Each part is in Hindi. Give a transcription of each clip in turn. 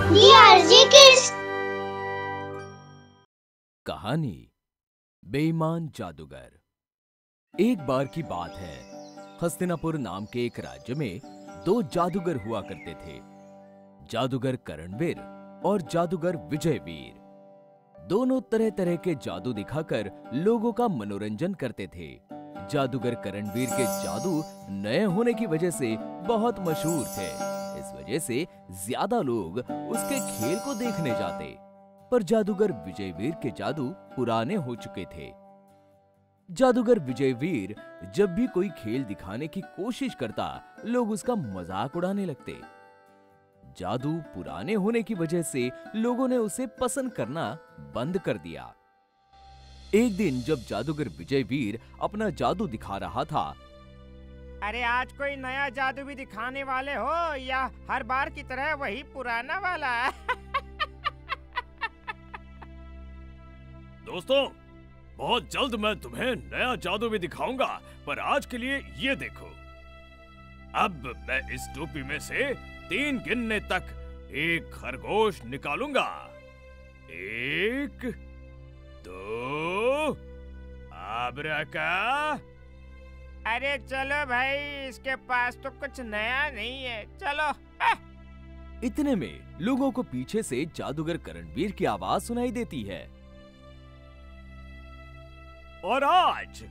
DRG Kids। कहानी बेईमान जादूगर। एक बार की बात है, हस्तिनापुर नाम के एक राज्य में दो जादूगर हुआ करते थे, जादूगर करणवीर और जादूगर विजयवीर। दोनों तरह तरह के जादू दिखाकर लोगों का मनोरंजन करते थे। जादूगर करणवीर के जादू नए होने की वजह से बहुत मशहूर थे। इस वजह से ज्यादा लोग उसके खेल को देखने जाते। पर जादूगर विजयवीर के जादू पुराने हो चुके थे। जादूगर विजयवीर जब भी कोई खेल दिखाने की कोशिश करता, लोग उसका मजाक उड़ाने लगते। जादू पुराने होने की वजह से लोगों ने उसे पसंद करना बंद कर दिया। एक दिन जब जादूगर विजयवीर अपना जादू दिखा रहा था, अरे आज कोई नया जादू भी दिखाने वाले हो या हर बार की तरह वही पुराना वाला? दोस्तों, बहुत जल्द मैं तुम्हें नया जादू भी दिखाऊंगा, पर आज के लिए ये देखो। अब मैं इस टोपी में से 3 गिनने तक एक खरगोश निकालूंगा। 1 2 आब्राका। अरे चलो भाई, इसके पास तो कुछ नया नहीं है, चलो। इतने में लोगों को पीछे से जादूगर करणवीर की आवाज सुनाई देती है। और आज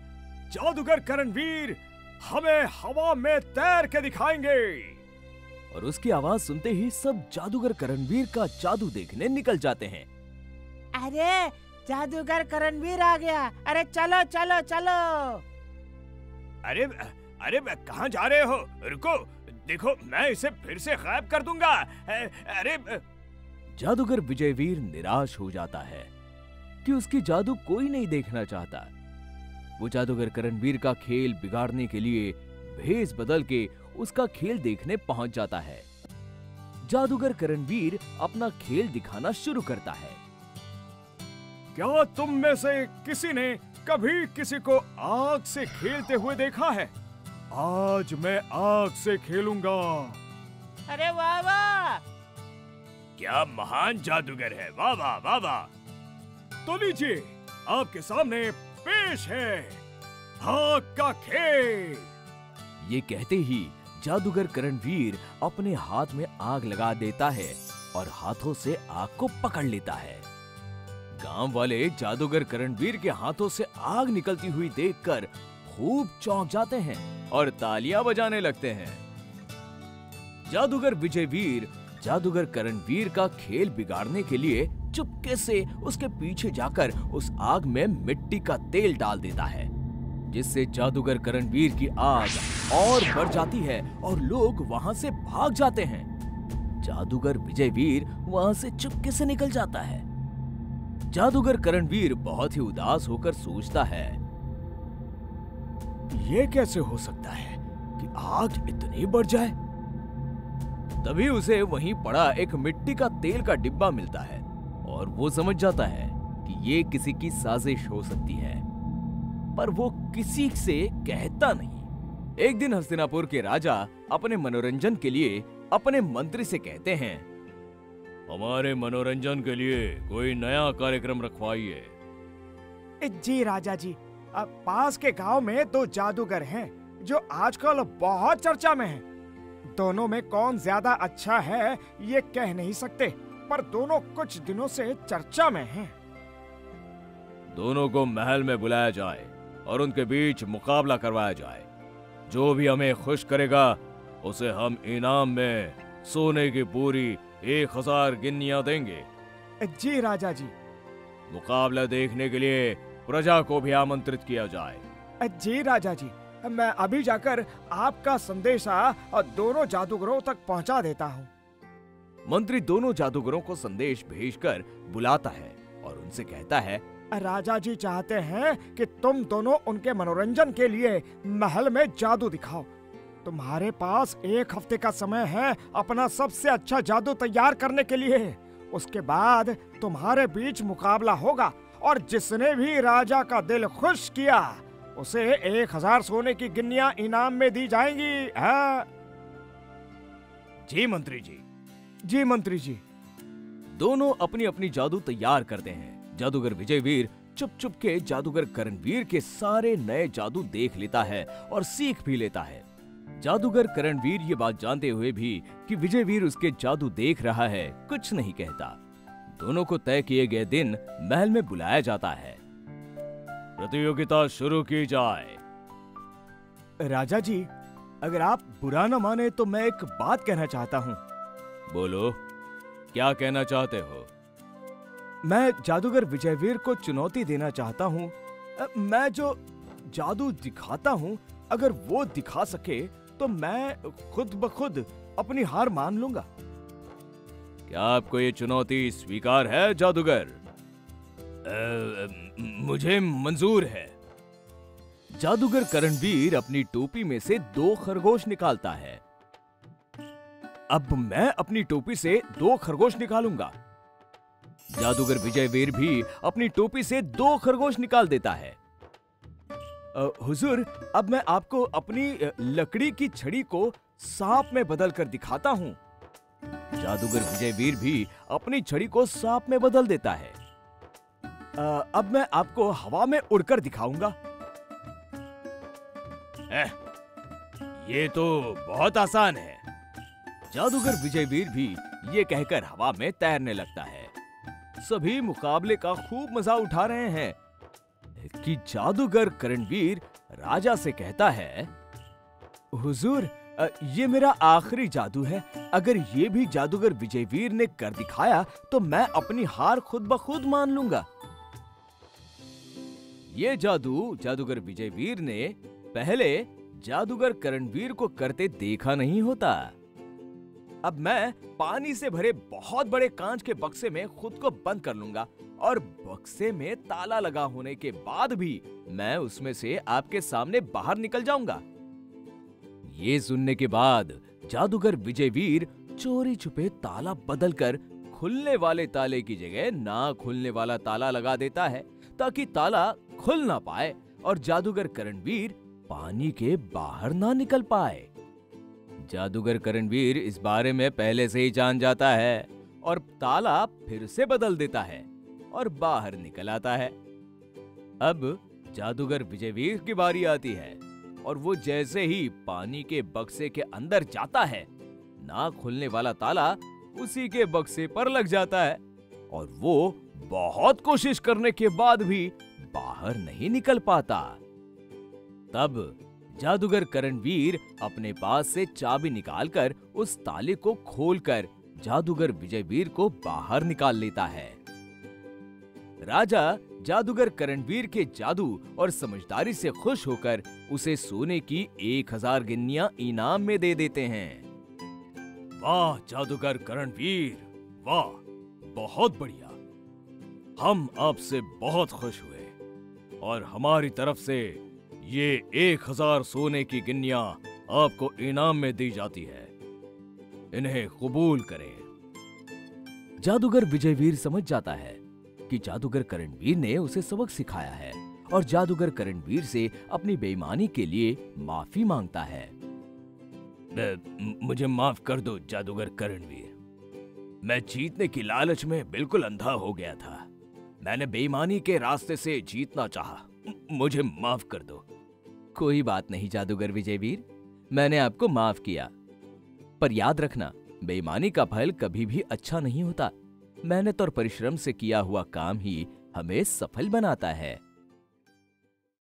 जादूगर करणवीर हमें हवा में तैर के दिखाएंगे। और उसकी आवाज सुनते ही सब जादूगर करणवीर का जादू देखने निकल जाते हैं। अरे जादूगर करणवीर आ गया, अरे चलो चलो चलो। अरे अरे कहाँ जा रहे हो? रुको, देखो मैं इसे फिर से गायब कर दूंगा। अरे जादूगर विजयवीर निराश हो जाता है कि उसकी जादू कोई नहीं देखना चाहता। वो जादूगर करणवीर का खेल बिगाड़ने के लिए भेष बदल के उसका खेल देखने पहुंच जाता है। जादूगर करणवीर अपना खेल दिखाना शुरू करता है। क्या तुम में से किसी ने कभी किसी को आग से खेलते हुए देखा है? आज मैं आग से खेलूंगा। अरे वाह वाह, क्या महान जादूगर है! वाह वाह वाह वाह। तो लीजिए, आपके सामने पेश है आग का खेल। ये कहते ही जादूगर करणवीर अपने हाथ में आग लगा देता है और हाथों से आग को पकड़ लेता है। गांव वाले जादूगर करणवीर के हाथों से आग निकलती हुई देखकर खूब चौंक जाते हैं और तालियां बजाने लगते हैं। जादूगर विजयवीर जादूगर करणवीर का खेल बिगाड़ने के लिए चुपके से उसके पीछे जाकर उस आग में मिट्टी का तेल डाल देता है, जिससे जादूगर करणवीर की आग और बढ़ जाती है और लोग वहां से भाग जाते हैं। जादूगर विजयवीर वहां से चुपके से निकल जाता है। जादूगर करणवीर बहुत ही उदास होकर सोचता है, ये कैसे हो सकता है कि आग इतनी बढ़ जाए। तभी उसे वहीं पड़ा एक मिट्टी का तेल का डिब्बा मिलता है और वो समझ जाता है कि ये किसी की साजिश हो सकती है, पर वो किसी से कहता नहीं। एक दिन हस्तिनापुर के राजा अपने मनोरंजन के लिए अपने मंत्री से कहते हैं, हमारे मनोरंजन के लिए कोई नया कार्यक्रम रखवाइए। जी राजा जी, पास के गांव में 2 जादूगर हैं जो आजकल बहुत चर्चा में हैं। दोनों में कौन ज्यादा अच्छा है ये कह नहीं सकते, पर दोनों कुछ दिनों से चर्चा में हैं। दोनों को महल में बुलाया जाए और उनके बीच मुकाबला करवाया जाए। जो भी हमें खुश करेगा उसे हम इनाम में सोने की पूरी 1000 गिन्नियां देंगे। जी राजा जी। मुकाबला देखने के लिए प्रजा को भी आमंत्रित किया जाए। जी राजा जी, मैं अभी जाकर आपका संदेशा दोनों जादूगरों तक पहुंचा देता हूं। मंत्री दोनों जादूगरों को संदेश भेजकर बुलाता है और उनसे कहता है, राजा जी चाहते हैं कि तुम दोनों उनके मनोरंजन के लिए महल में जादू दिखाओ। तुम्हारे पास 1 हफ्ते का समय है अपना सबसे अच्छा जादू तैयार करने के लिए। उसके बाद तुम्हारे बीच मुकाबला होगा और जिसने भी राजा का दिल खुश किया उसे 1000 सोने की गिन्नियां इनाम में दी जाएंगी। जी मंत्री जी। जी मंत्री जी। दोनों अपनी अपनी जादू तैयार करते हैं। जादूगर विजयवीर चुप चुप के जादूगर करणवीर के सारे नए जादू देख लेता है और सीख भी लेता है। जादूगर करणवीर ये बात जानते हुए भी कि विजयवीर उसके जादू देख रहा है, कुछ नहीं कहता। दोनों को तय किए गए दिन महल में बुलाया जाता है। प्रतियोगिता शुरू की जाए। राजा जी, अगर आप बुरा न माने तो मैं एक बात कहना चाहता हूँ। बोलो, क्या कहना चाहते हो? मैं जादूगर विजयवीर को चुनौती देना चाहता हूँ। मैं जो जादू दिखाता हूँ, अगर वो दिखा सके तो मैं खुद ब खुद अपनी हार मान लूंगा। क्या आपको ये चुनौती स्वीकार है जादूगर? मुझे मंजूर है। जादूगर करणवीर अपनी टोपी में से 2 खरगोश निकालता है। अब मैं अपनी टोपी से 2 खरगोश निकालूंगा। जादूगर विजयवीर भी अपनी टोपी से 2 खरगोश निकाल देता है। हुजूर, अब मैं आपको अपनी लकड़ी की छड़ी को सांप में बदल कर दिखाता हूँ। जादूगर विजयवीर भी अपनी छड़ी को सांप में बदल देता है। अब मैं आपको हवा में उड़कर दिखाऊंगा। ये तो बहुत आसान है। जादूगर विजयवीर भी ये कहकर हवा में तैरने लगता है। सभी मुकाबले का खूब मजा उठा रहे हैं कि जादूगर करणवीर राजा से कहता है, हुजूर, ये मेरा आखिरी जादू है। अगर ये भी जादूगर विजयवीर ने कर दिखाया तो मैं अपनी हार खुद ब खुद मान लूंगा। ये जादू जादूगर विजयवीर ने पहले जादूगर करणवीर को करते देखा नहीं होता। अब मैं पानी से भरे बहुत बड़े कांच के बक्से में खुद को बंद कर लूंगा और बक्से में ताला लगा होने के बाद भी मैं उसमें से आपके सामने बाहर निकल जाऊंगा। ये सुनने के बाद जादूगर विजयवीर चोरी छुपे ताला बदलकर खुलने वाले ताले की जगह ना खुलने वाला ताला लगा देता है, ताकि ताला खुल ना पाए और जादूगर करणवीर पानी के बाहर ना निकल पाए। जादूगर करणवीर इस बारे में पहले से ही जान जाता है और ताला फिर से बदल देता है और बाहर निकल आता है। अब जादूगर विजयवीर की बारी आती है और वो जैसे ही पानी के बक्से के अंदर जाता है, ना खुलने वाला ताला उसी के बक्से पर लग जाता है और वो बहुत कोशिश करने के बाद भी बाहर नहीं निकल पाता। तब जादूगर करणवीर अपने पास से चाबी निकालकर उस ताले को खोलकर जादूगर विजयवीर को बाहर निकाल लेता है। राजा जादूगर करणवीर के जादू और समझदारी से खुश होकर उसे सोने की 1000 गिन्नियां इनाम में दे देते हैं। वाह जादूगर करणवीर, वाह, बहुत बढ़िया। हम आपसे बहुत खुश हुए और हमारी तरफ से ये 1000 सोने की गिन्नियां आपको इनाम में दी जाती है। इन्हें कबूल करें। जादूगर विजयवीर समझ जाता है कि जादूगर करणवीर ने उसे सबक सिखाया है और जादूगर करणवीर से अपनी बेईमानी के लिए माफी मांगता है। मुझे माफ कर दो जादूगर करणवीर। मैं जीतने की लालच में बिल्कुल अंधा हो गया था। मैंने बेईमानी के रास्ते से जीतना चाहा। मुझे माफ कर दो। कोई बात नहीं जादूगर विजयवीर, मैंने आपको माफ किया। पर याद रखना, बेईमानी का फल कभी भी अच्छा नहीं होता। मेहनत और परिश्रम से किया हुआ काम ही हमें सफल बनाता है।